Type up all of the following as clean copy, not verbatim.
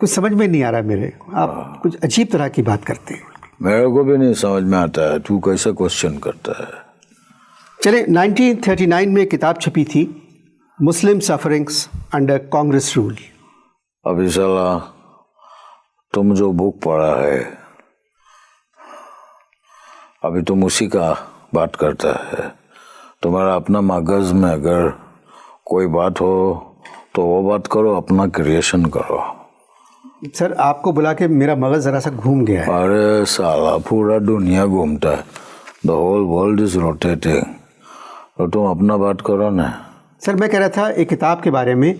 کچھ سمجھ میں نہیں آ رہا میرے, آپ کچھ عجیب طرح کی بات کرتے ہیں. میرے کو بھی نہیں سمجھ میں آتا ہے تو کیسا کوشچن کرتا ہے. چلے 1939 میں کتاب چھپی تھی مسلم سفرنگس انڈر کانگریس رول. ابھی سالہ تم جو بک پڑھا ہے ابھی تم اسی کا بات کرتا ہے. تمہارا اپنا مغز میں اگر کوئی بات ہو تو وہ بات کرو, اپنا کریشن کرو. سر آپ کو بلا کے میرا مغز ذرا سا گھوم گیا ہے. ارے سالہ پورا دنیا گھومتا ہے, the whole world is rotating. تو تم اپنا بات کرو نا. سر میں کہہ رہا تھا ایک کتاب کے بارے میں,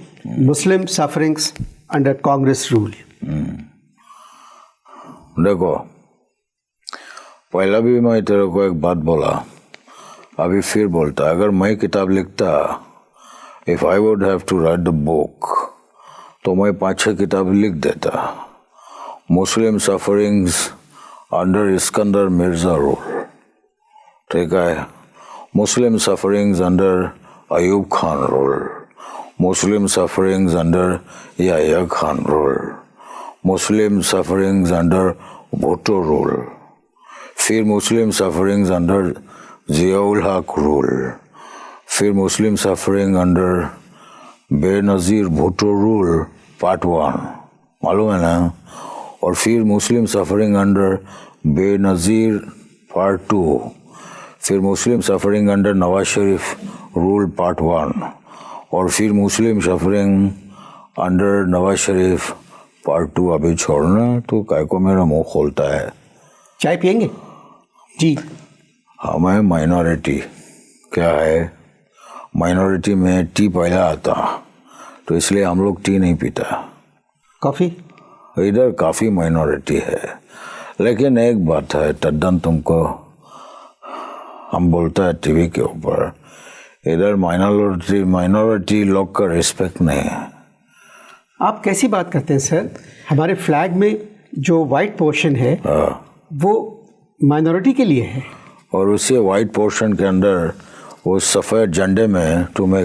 مسلم سفرنگس انڈر کانگریس رول. دیکھو پہلا بھی میں تیرے کو ایک بات بولا, ابھی پھر بولتا. اگر میں کتاب لکھتا, if I would have to write the book, تو میں 5-6 کتاب لکھ دیتا. مسلم سفرنگز انڈر اسکندر مرزا رول, ٹھیک ہے. مسلم سفرنگز انڈر ایوب خان رول, مسلم سفرنگز انڈر یحییٰ خان رول, مسلم سفرنگز انڈر بھٹو رول, پھر مسلم سفرنگز انڈر ضیاء الحق رول, پھر مسلم سفرنگ انڈر بے نظیر بھٹو رول پارٹ 1, معلوم ہے نا. اور پھر مسلم سفرنگ انڈر بے نظیر پارٹ 2, پھر مسلم suffering under Nawaz Sharif role part 1, اور پھر مسلم suffering under Nawaz Sharif part 2. ابھی چھوڑنا تو کائے کو میرا منہ کھولتا ہے. چائے پئیں گے؟ جی. ہمیں مائنورٹی کیا ہے, مائنورٹی میں ٹی پہلا آتا تو اس لیے ہم لوگ ٹی نہیں پیتا. کافی ادھر کافی مائنورٹی ہے, لیکن ایک بات ہے تدن تم کو ہم بولتا ہے ٹی وی کے اوپر, ادھر مائنورٹی لوگ کا ریسپیکٹ نہیں ہے. آپ کیسی بات کرتے ہیں سر؟ ہمارے فلیگ میں جو وائٹ پورشن ہے وہ مائنورٹی کے لیے ہے, اور اسی وائٹ پورشن کے اندر وہ سفید جھنڈے میں تمہیں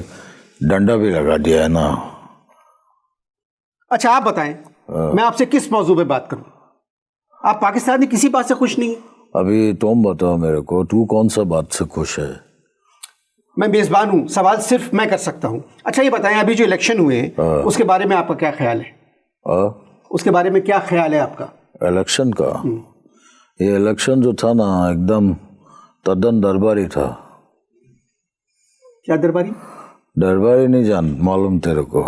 ڈنڈا بھی لگا دیا ہے نا. اچھا آپ بتائیں میں آپ سے کس موضوع پہ بات کروں؟ آپ پاکستانی کسی بات سے خوش نہیں ہیں. ابھی تم بتاؤ میرے کو, تو کون سا بات سے خوش ہے؟ میں میزبان ہوں, سوال صرف میں کر سکتا ہوں. اچھا یہ بتائیں ابھی جو الیکشن ہوئے ہیں اس کے بارے میں آپ کا کیا خیال ہے؟ اس کے بارے میں کیا خیال ہے آپ کا؟ الیکشن کا؟ یہ الیکشن جو تھا نا ایک دم تدن درباری تھا. کیا درباری؟ درباری نہیں معلوم تیرے کو؟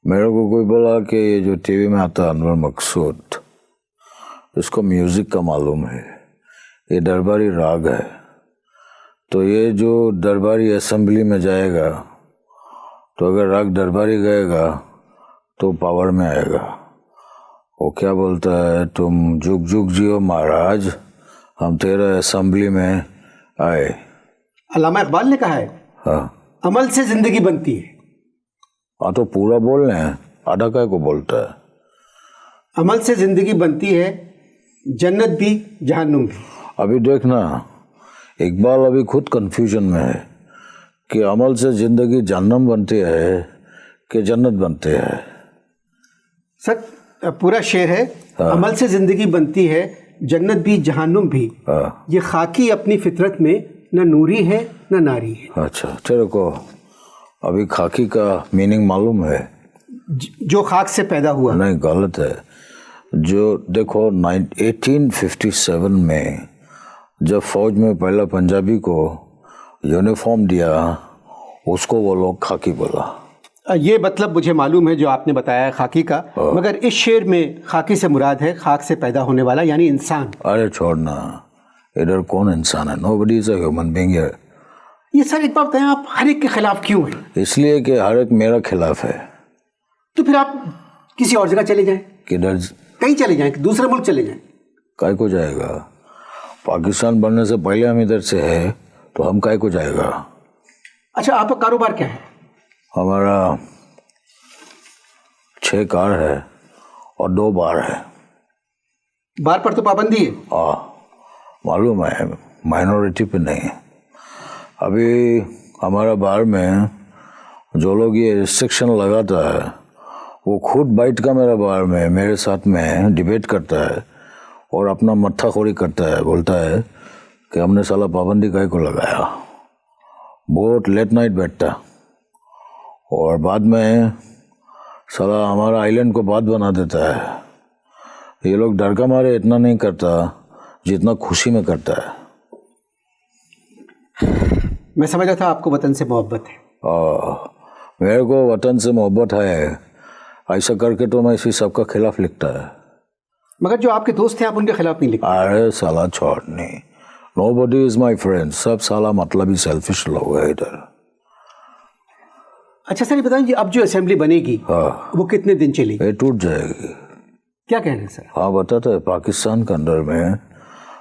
میرے کو کوئی بولا کہ یہ جو ٹی وی میں آتا انور مقصود, اس کو میوزک کا معلوم ہے, یہ درباری راگ ہے. تو یہ جو درباری اسمبلی میں جائے گا تو اگر راگ درباری گئے گا تو پاور میں آئے گا. وہ کیا بولتا ہے, تم جگ جگ جیو مہاراج, ہم تیرا اسمبلی میں آئے. علامہ اقبال نے کہا ہے عمل سے زندگی بنتی ہے. ہاں تو پورا بول رہے ہیں, آدھا کا کو بولتا ہے. عمل سے زندگی بنتی ہے, جنت بھی جہنم بھی. ابھی دیکھنا اقبال ابھی خود کنفیوژن میں ہے کہ عمل سے زندگی جہنم بنتی ہے کہ جنت بنتے ہے. سر پورا شعر ہے, عمل سے زندگی بنتی ہے جنت بھی جہنم بھی. یہ خاکی اپنی فطرت میں نہ نوری ہے نہ ناری ہے. اچھا تیرے کو ابھی خاکی کا میننگ معلوم ہے؟ جو خاک سے پیدا ہوا. نہیں, غلط ہے. جو دیکھو 1857 میں جب فوج میں پہلا پنجابی کو یونیفارم دیا اس کو وہ لوگ خاکی بولا. یہ مطلب مجھے معلوم ہے جو آپ نے بتایا ہے خاکی کا, مگر اس شعر میں خاکی سے مراد ہے خاک سے پیدا ہونے والا یعنی انسان. ارے چھوڑنا, ادھر کون انسان ہے؟ nobody is a human being here. یہ سر ایک بات بتائیں, آپ ہر ایک کے خلاف کیوں ہیں؟ اس لیے کہ ہر ایک میرا خلاف ہے. تو پھر آپ کسی اور جگہ چلے جائیں. کدھر؟ کہیں چلے جائیں, دوسرے ملک چلے جائیں. کائے کو جائے گا؟ پاکستان بننے سے پہلے ہم ادھر سے ہے تو ہم کائے کو جائے گا؟ اچھا آپ کا کاروبار کیا ہے؟ ہمارا 6 کار ہے اور 2 بار ہے. بار پر تو پابندی ہے. ہاں معلوم ہے, مائنورٹی پہ نہیں. ابھی ہمارا بار میں جو لوگ یہ ریسٹرکشن لگاتا ہے وہ خود بیٹھ کا میرا بار میں میرے ساتھ میں ڈیبیٹ کرتا ہے اور اپنا متھا خوری کرتا ہے, بولتا ہے کہ ہم نے سالا پابندی کائے کو لگایا. بہت لیٹ نائٹ بیٹھتا اور بعد میں سالا ہمارا آئی لینڈ کو بات بنا دیتا ہے. یہ لوگ ڈر کا مارے اتنا نہیں کرتا جتنا خوشی میں کرتا ہے. میں سمجھ رہا تھا آپ کو وطن سے محبت ہے. میرے کو وطن سے محبت ہے, ایسا کر کے تو میں اسی سب کا خلاف لکھتا ہے. مگر جو آپ کے دوست ہیں آپ ان کے خلاف نہیں لکھتے. ارے سالا چھوڑ نہیں, نو بڈی از مائی فرینڈ, سب سالا مطلبی سیلفش لوگ ہیں ادھر. اچھا سر یہ بتائیں اب جو اسمبلی بنے گی وہ کتنے دن چلے گی؟ یہ ٹوٹ جائے گی. کیا کہہ رہے ہیں سر؟ ہاں بتاتا ہے, پاکستان کے اندر میں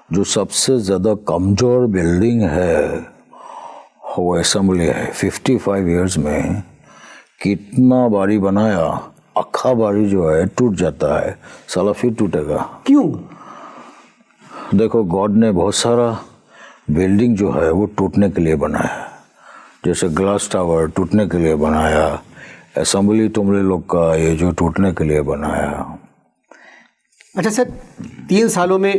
جو سب سے زیادہ کمزور بلڈنگ ہے وہ اسمبلی ہے. 55 ایئرز میں کتنا باری بنایا, اکھا باری جو ہے ٹوٹ جاتا ہے, سالا پھر ٹوٹے گا. کیوں؟ دیکھو گاڈ نے بہت سارا بلڈنگ جو ہے وہ ٹوٹنے کے لیے بنایا, جیسے گلاس ٹاور ٹوٹنے کے لیے بنایا, اسمبلی تملے لوگ کا یہ جو ٹوٹنے کے لیے بنایا. اچھا سر 3 سالوں میں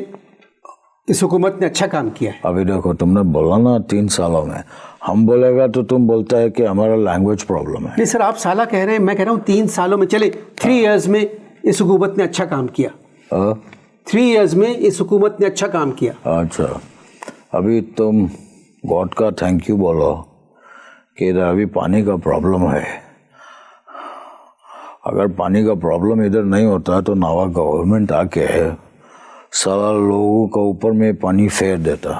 اس حکومت نے اچھا کام کیا ہے. ابھی دیکھو تم نے بولا نا 3 سالوں میں, ہم بولے گا تو تم بولتا ہے کہ ہمارا لینگویج پرابلم ہے. نہیں سر آپ سالہ کہہ رہے ہیں, میں کہہ رہا ہوں 3 سالوں میں, چلے 3 ایئرز میں اس حکومت نے اچھا کام کیا. 3 ایئرز میں اس حکومت نے اچھا کام کیا. اچھا ابھی تم گاڈ کا تھینک یو بولو کہ ادھر ابھی پانی کا پرابلم ہے. اگر پانی کا پرابلم ادھر نہیں ہوتا تو نوا گورنمنٹ آ کے سارا لوگوں کا اوپر میں پانی پھیر دیتا.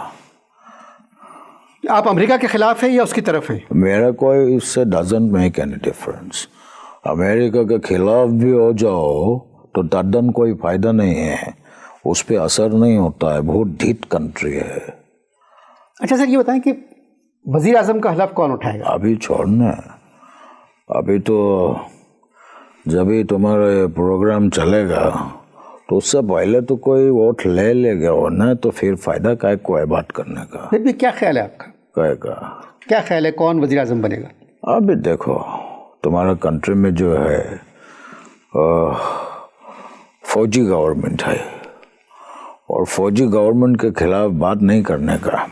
آپ امریکہ کے خلاف ہیں یا اس کی طرف ہیں؟ میرا کوئی اس سے ڈزنٹ میک اینی ڈفرینس. امریکہ کے خلاف بھی ہو جاؤ تو تدن کوئی فائدہ نہیں ہے, اس پہ اثر نہیں ہوتا ہے, بہت ڈھیٹ کنٹری ہے. اچھا سر یہ بتائیں کہ وزیر اعظم کا حلف کون اٹھائے گا؟ ابھی چھوڑنا, ابھی تو جب ہی تمہارا یہ پروگرام چلے گا تو اس سے پہلے تو کوئی ووٹ لے لے گا, ورنہ تو پھر فائدہ کا کوئی بات کرنے کا. پھر بھی کیا خیال ہے آپ کا؟ کیا خیال ہے کون وزیر اعظم بنے گا؟ ابھی دیکھو تمہارا کنٹری میں جو ہے فوجی گورنمنٹ ہے, اور فوجی گورنمنٹ کے خلاف بات نہیں کرنے کا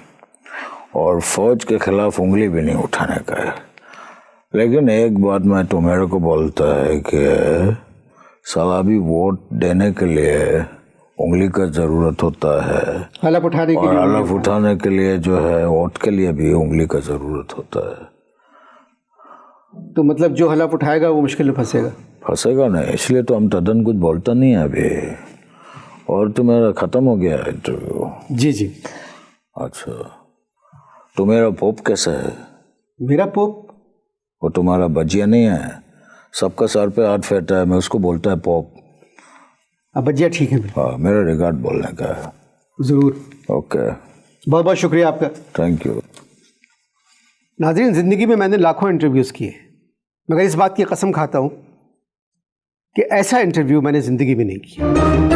اور فوج کے خلاف انگلی بھی نہیں اٹھانے کا ہے. لیکن ایک بات میں تو میرے کو بولتا ہے کہ سالا بھی ووٹ دینے کے لیے انگلی کا ضرورت ہوتا ہے, حلف اٹھانے کے اور لیے حلف اٹھانے کے لیے جو ہے ووٹ کے لیے بھی انگلی کا ضرورت ہوتا ہے. تو مطلب جو حلف اٹھائے گا وہ مشکل میں پھنسے گا؟ پھنسے گا نہیں, اس لیے تو ہم تدن کچھ بولتا نہیں ہے ابھی. اور تو میرا ختم ہو گیا انٹرویو. جی. اچھا تو میرا پوپ کیسا ہے؟ میرا پوپ وہ تمہارا بجیا نہیں ہے, سب کا سر پہ ہاتھ پھیرتا ہے, میں اس کو بولتا ہے پوپ. اب بجیا ٹھیک ہے. ہاں میرا ریگارڈ بولنے کا ہے. ضرور. اوکے بہت بہت شکریہ آپ کا. Thank you. ناظرین زندگی میں نے لاکھوں انٹرویوز کیے, مگر اس بات کی قسم کھاتا ہوں کہ ایسا انٹرویو میں نے زندگی میں نہیں کیا.